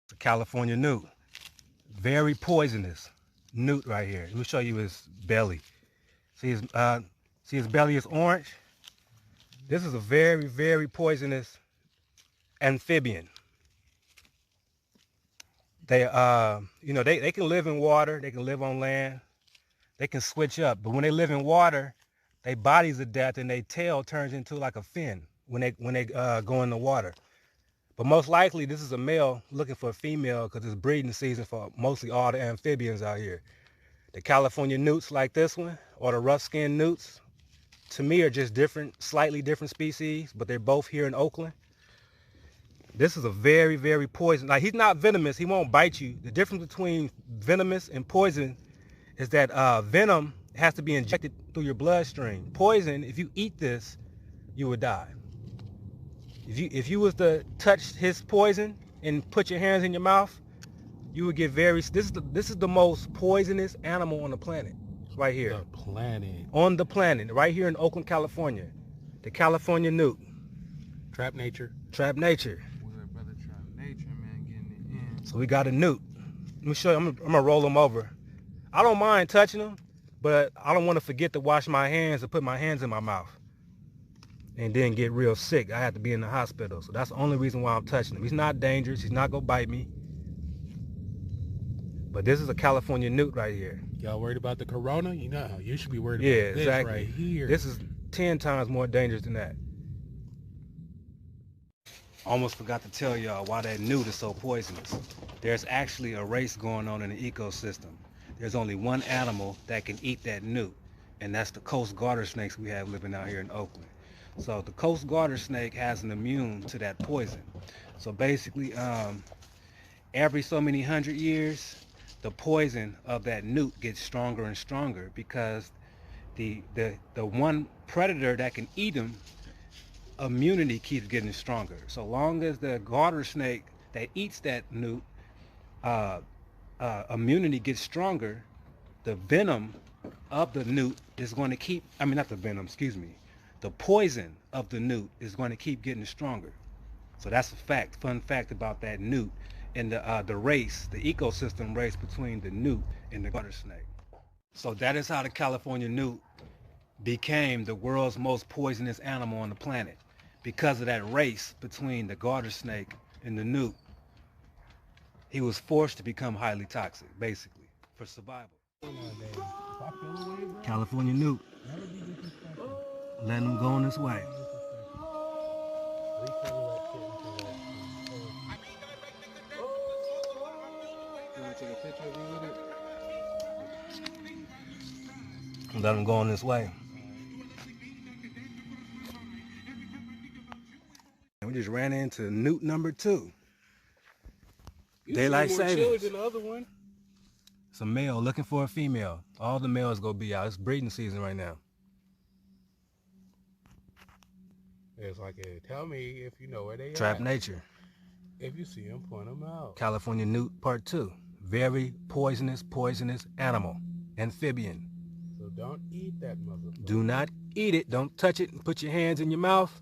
The California newt. Very poisonous newt right here. Let me show you his belly. See his belly is orange? This is a very, very poisonous amphibian. They, they can live in water. They can live on land. They can switch up. But when they live in water, their bodies adapt and their tail turns into like a fin when they go in the water. But most likely, this is a male looking for a female because it's breeding season for mostly all the amphibians out here. The California newts like this one, or the rough-skinned newts, to me are just different, slightly different species, but they're both here in Oakland. This is a very, very poisonous. Like, he's not venomous. He won't bite you. The difference between venomous and poison is that venom has to be injected through your bloodstream. Poison, if you eat this, you would die. If you was to touch his poison and put your hands in your mouth, you would get very. This is the most poisonous animal on the planet, right here. The planet. On the planet, right here in Oakland, California, the California newt. Trap nature. Trap nature. Brother Trap Nature, man, getting it in. So we got a newt. Let me show you. I'm gonna roll him over. I don't mind touching him, but I don't want to forget to wash my hands and put my hands in my mouth and then get real sick. I have to be in the hospital. So that's the only reason why I'm touching him. He's not dangerous. He's not going to bite me. But this is a California newt right here. Y'all worried about the corona? You know, you should be worried Yeah, about this exactly. right here. This is 10 times more dangerous than that. Almost forgot to tell y'all why that newt is so poisonous. There's actually a race going on in the ecosystem. There's only one animal that can eat that newt, and that's the coast garter snakes we have living out here in Oakland. So the coast garter snake has an immune to that poison. So basically, every so many 100 years, the poison of that newt gets stronger and stronger because the one predator that can eat him, immunity keeps getting stronger. So long as the garter snake that eats that newt, immunity gets stronger, the venom of the newt is going to keep, not the venom, excuse me, the poison of the newt is going to keep getting stronger. So that's a fact, fun fact about that newt and the race, the ecosystem race between the newt and the garter snake. So that is how the California newt became the world's most poisonous animal on the planet, because of that race between the garter snake and the newt. He was forced to become highly toxic, basically, for survival. California newt. Letting him go on his way. Let him go on his way. And we just ran into newt number 2. Daylight savings. Than the other one. It's a male looking for a female. All the males gonna be out. It's breeding season right now. It's like, tell me if you know where they are. Trap nature. If you see them, point them out. California newt part 2. Very poisonous animal. Amphibian. So don't eat that motherfucker. Do not eat it. Don't touch it and put your hands in your mouth.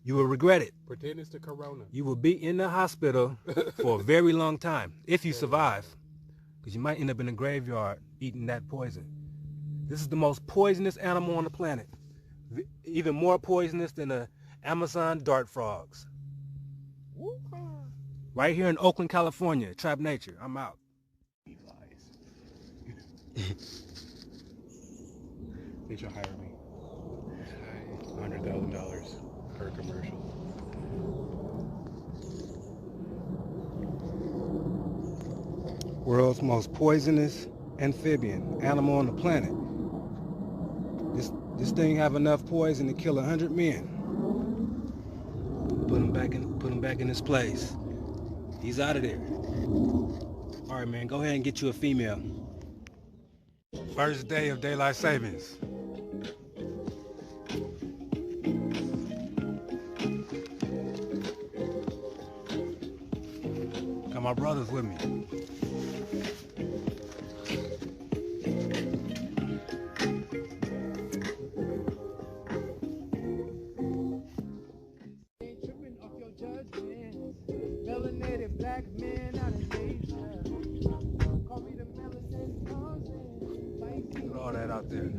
You will regret it. Pretend it's the corona. You will be in the hospital for a very long time if you survive, because you might end up in a graveyard eating that poison. This is the most poisonous animal on the planet. Even more poisonous than the Amazon dart frogs. Right here in Oakland, California. Trap nature. I'm out. They should hire me. $100,000 per commercial. World's most poisonous amphibian animal on the planet. This thing have enough poison to kill 100 men. Put him back in his place. He's out of there. All right, man, go ahead and get you a female. First day of daylight savings. Got my brothers with me. Tripping off your judgment. Melanated black men out of all that out there.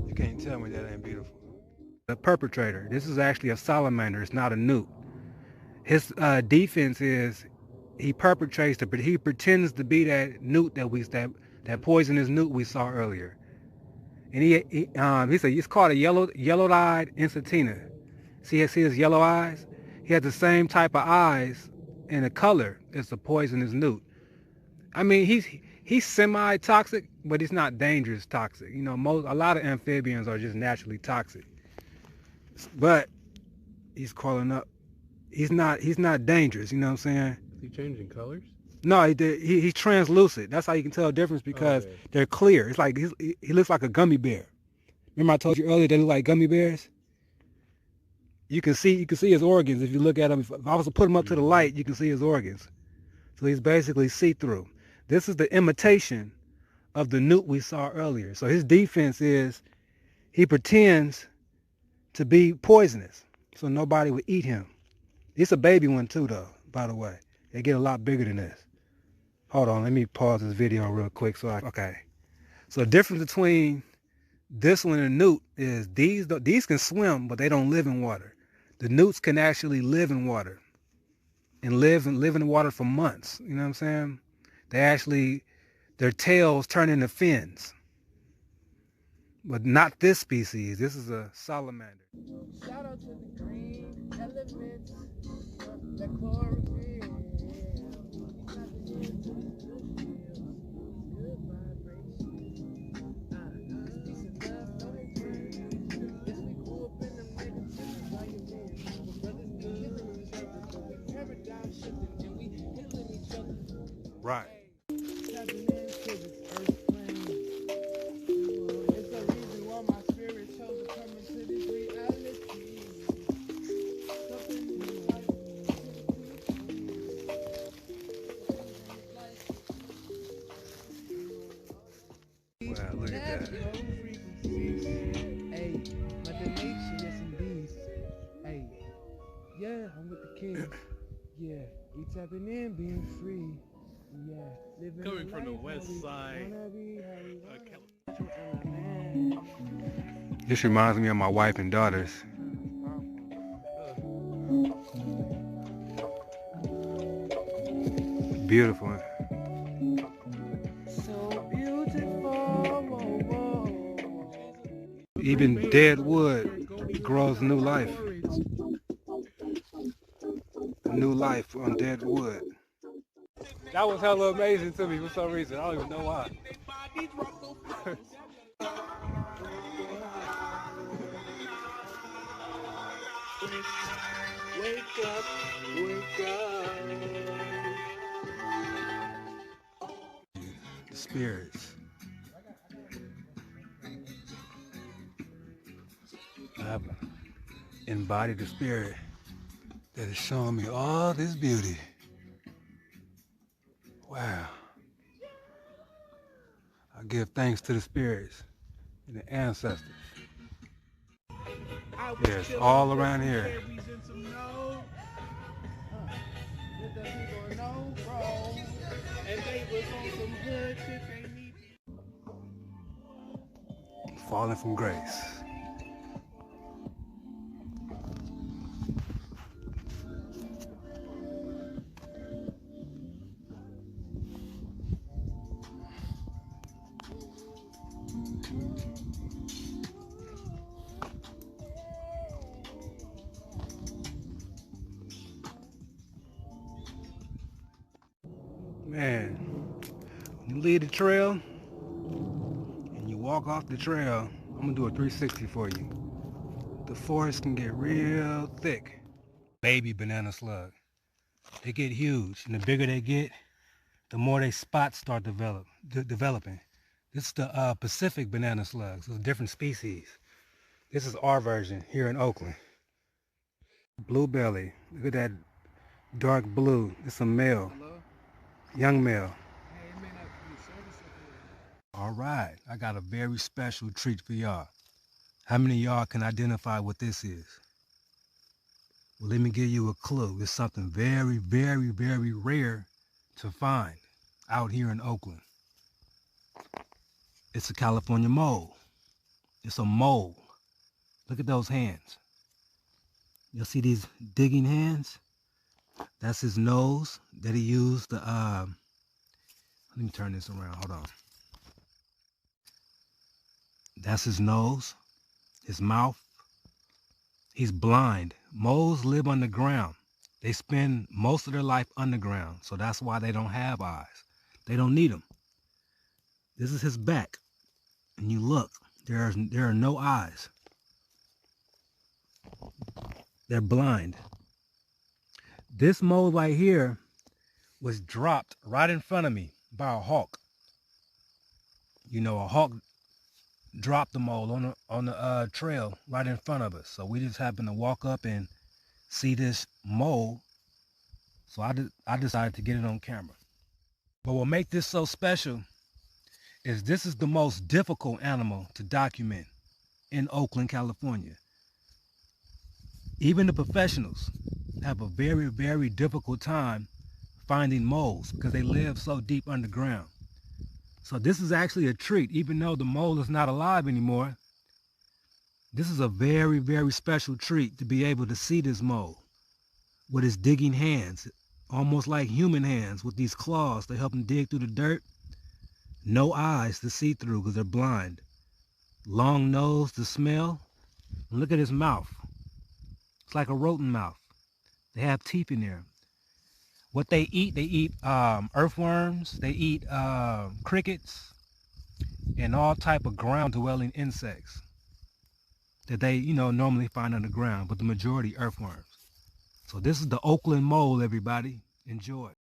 You can't tell me that ain't beautiful. The perpetrator. This is actually a salamander. It's not a newt. His defense is he perpetrates but he pretends to be that newt that poisonous newt we saw earlier. And he said it's called a yellow-eyed Enstina. See his yellow eyes? He has the same type of eyes and the color as the poisonous newt. I mean, he's semi-toxic, but he's not dangerous toxic. You know, a lot of amphibians are just naturally toxic. But he's crawling up. He's not dangerous. You know what I'm saying? Is he changing colors? No, he's translucent. That's how you can tell the difference because they're clear. It's like he looks like a gummy bear. Remember I told you earlier they look like gummy bears? You can see his organs if you look at him. If I was to put him up to the light, you can see his organs. So he's basically see-through. This is the imitation of the newt we saw earlier. So his defense is he pretends to be poisonous so nobody would eat him. It's a baby one too, though, by the way. They get a lot bigger than this. Hold on, let me pause this video real quick. Okay. So the difference between this one and the newt is these can swim, but they don't live in water. The newts can actually live in water and live in the water for months. You know what I'm saying? Their tails turn into fins. But not this species. This is a salamander. Shout out to the green elements, the chlorophyll. Good vibrations. Peace and love, no hate. Yes, we grew up in the negative environment. Brothers be killing each other, but we paradigm shifting and we healing each other. Right. Tapping into this earth plane. It's the reason why my spirit chose to come into this reality. Something new. Wow, look at that. Hey, Mother Nature, yes indeed. Hey, yeah, I'm with the king. Yeah, we tapping in, being free. Yeah, living Coming from the west side of California. This reminds me of my wife and daughters. Beautiful. So beautiful. Whoa, whoa. Even dead wood grows new life. New life on dead wood. That was hella amazing to me for some reason. I don't even know why. Wake up, wake up. The spirits. I've embodied the spirit that is showing me all this beauty. Wow. I give thanks to the spirits and the ancestors. Yes, all around here. Falling from grace. Man, when you leave the trail and you walk off the trail, I'm gonna do a 360 for you. The forest can get real thick. Baby banana slug. They get huge, and the bigger they get, the more they spots start developing. This is the Pacific banana slugs. It's a different species. This is our version here in Oakland. Blue belly. Look at that dark blue. It's a male. Young male. All right, I got a very special treat for y'all. How many of y'all can identify what this is? Well, let me give you a clue. It's something very, very, very rare to find out here in Oakland. It's a California mole. It's a mole. Look at those hands. You'll see these digging hands? That's his nose that he used to, let me turn this around, hold on. That's his nose, his mouth. He's blind. Moles live underground. They spend most of their life underground, so that's why they don't have eyes. They don't need them. This is his back, and you look, there are no eyes. They're blind. This mole right here was dropped right in front of me by a hawk. You know, a hawk dropped the mole on the trail right in front of us. So we just happened to walk up and see this mole. So I decided to get it on camera. But what makes this so special is this is the most difficult animal to document in Oakland, California. Even the professionals have a very, very difficult time finding moles because they live so deep underground. So this is actually a treat. Even though the mole is not alive anymore, this is a very, very special treat to be able to see this mole with his digging hands, almost like human hands with these claws to help him dig through the dirt. No eyes to see through because they're blind. Long nose to smell. And look at his mouth. It's like a rodent mouth. They have teeth in there. What they eat earthworms, they eat crickets, and all type of ground-dwelling insects that they, normally find underground, but the majority earthworms. So this is the Oakland mole, everybody. Enjoy.